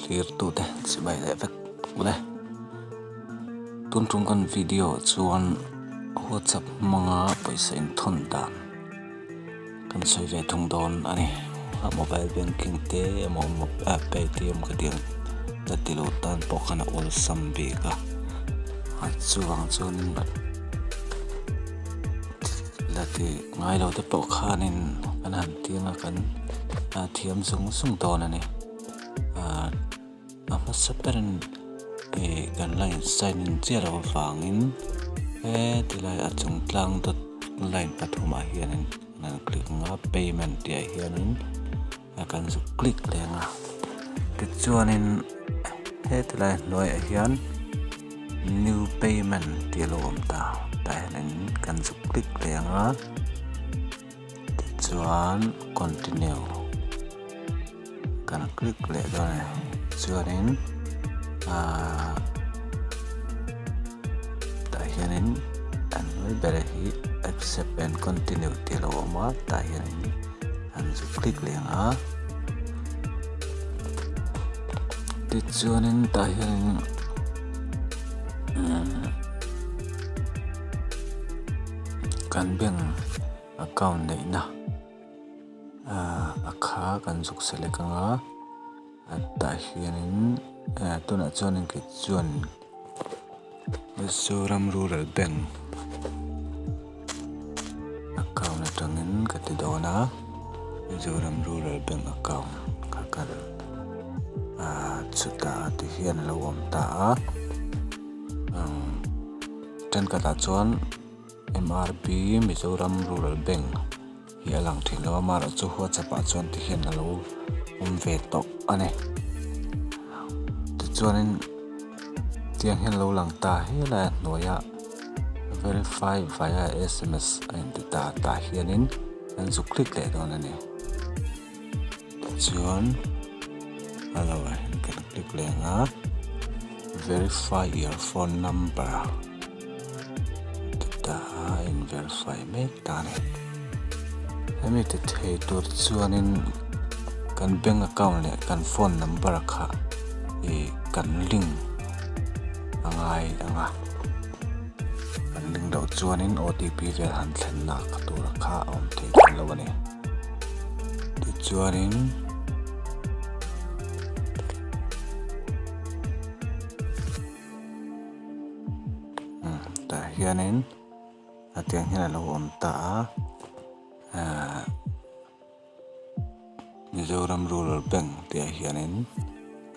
clear tu te chibai le vek ule tun tung kan video chuan WhatsApp manga paisa in thon dan kan soi ve thung don ani mobile banking te Paytm ka ding ta tilo tan pokhana ol sambi ka chuang chun lati ngai lo te pokhanin kan han tinga kan thiam sung don ani ama saperin kan line sign in zero wangin tilai achung tlang dot line pathuma hianin nan click nga payment dia hianin kan su click lenga ti chuanin tilai noi a hian new payment ti lo om ta hianin kan su click lenga ti chuan continue kan click le don chuanin ta hianin an noi bere hi accept and continue ti lo ma ta hianin an su click lenga ti chuanin ta hianin kan bank account nei na akha kan suk select anga ta hianin tuna chuanin ke chuan Mizoram Rural Bank account atangin kati dona Mizoram Rural Bank account kakal chuta ti hian lo om ta ten kata chuan MRB Mizoram Rural Bank hi alang thin lo mara chu WhatsApp a chuan ti hian lo ve tok ani ti chuanin tiang hian lo lang ta hela noya verify via SMS an ti ta hianin an zu click le don ani chuan alo kan click le nga verify your phone number ta in verify me ta ne hemi te thei tur chuanin kan bank account le kan phone number kha kan link angai anga kan link do chuanin OTP vel han thlen na ka tur kha om thei lo ani ti chuanin ta hianin atiang hian lo om ta Mizoram Rural Bank ti hianin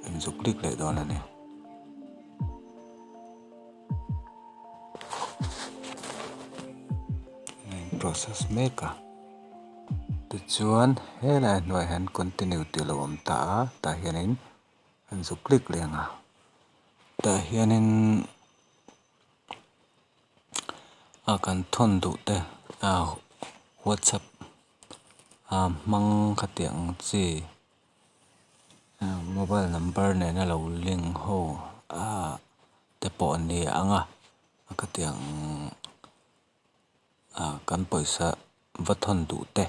kan zu click le don ani process maker ti chuan hela noi han continue ti lo om ta hianin kan zu click lenga ta hianin kan thon du te WhatsApp mang khatiang chi mobile number ne na lo link ho te po ani anga khatiang kan poisa vathon du te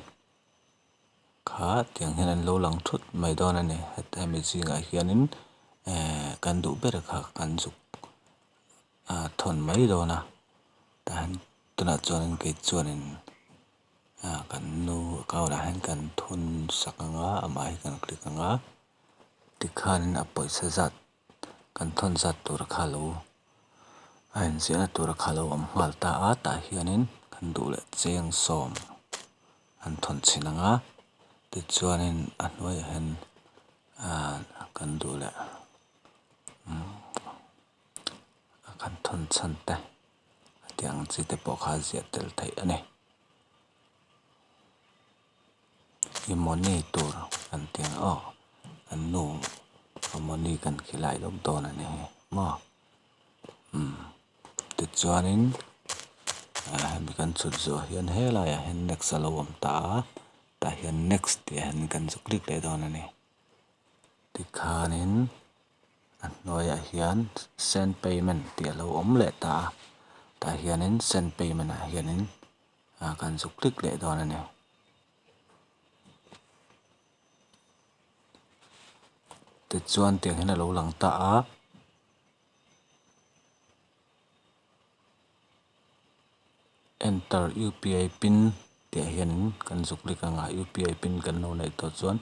kha tiang hian lo lang thut mai don ani heta mi chinga hianin kan du ber kha kan zu thon mai dona tan tuna chuan ke chuanin kan nu kaula han kan thun sakanga amai kan click anga tikhan a poisa zat kan thon zat tur khalo an sia tur khalo am hal ta hianin kan du le cheng som an thon chinanga ti chuanin anoi han kan du le kan thon chan te tiang chi te po kha zia tel thei ani i monitor an tiang an nu moni kan khilai lok don ani ma ti chuanin mi kan chut zo hian hela ya hen next alo om ta hian next ti han kan zu click le don ani ti khanin an noya hian send payment ti alo om le ta hianin send payment hianin kan zu click le don ani te chuan tiang hian a lo lang ta a enter UPI pin tiah hianin kan zuk klik anga UPI pin kan lo nei tawh chuan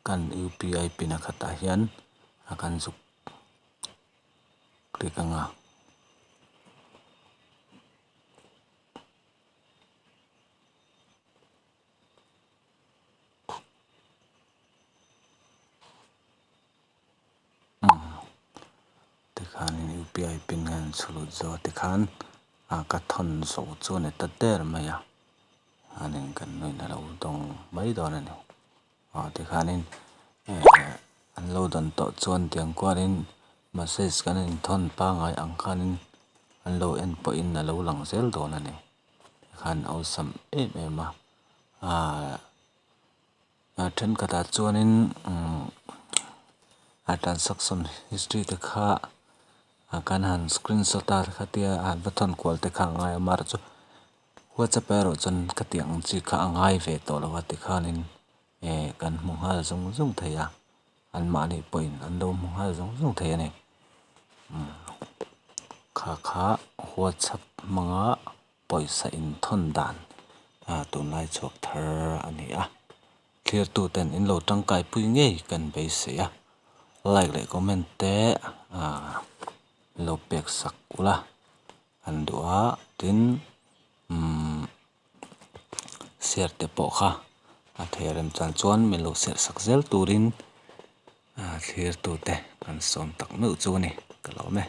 kan UPI pin a khatah hian kan zuk klik anga tikhanin UPI pin ngan chulut zo tikhan ka thon zo chuan e ta der mai a anin kan noin a lo dong mai dawn ani tikhanin an lo dan tawh chuan tiang kuanin message kan in thon pangai ang khanin an lo en pawh in a lo lang zel dawn ani khan awesome em em a then katah chuanin transaction history te kha kan han screenshot a khatia button kwal te kha ngai mar chu WhatsApp ero chon katiang chi kha angai ve to lo wa tikhanin kan hmu hal zung zung theia an mani point an lo hmu hal zung zung theia ni kha WhatsApp manga poisa in thon dan tunlai chok thar ani a clear tu ten in lo tangkai pui ngei kan be se a like le comment te lo pek sak ula an dua tin share te pawh kha therem chan chuan min lo share sak zel turin clear tu te kan som tak meu chu ni ka lo me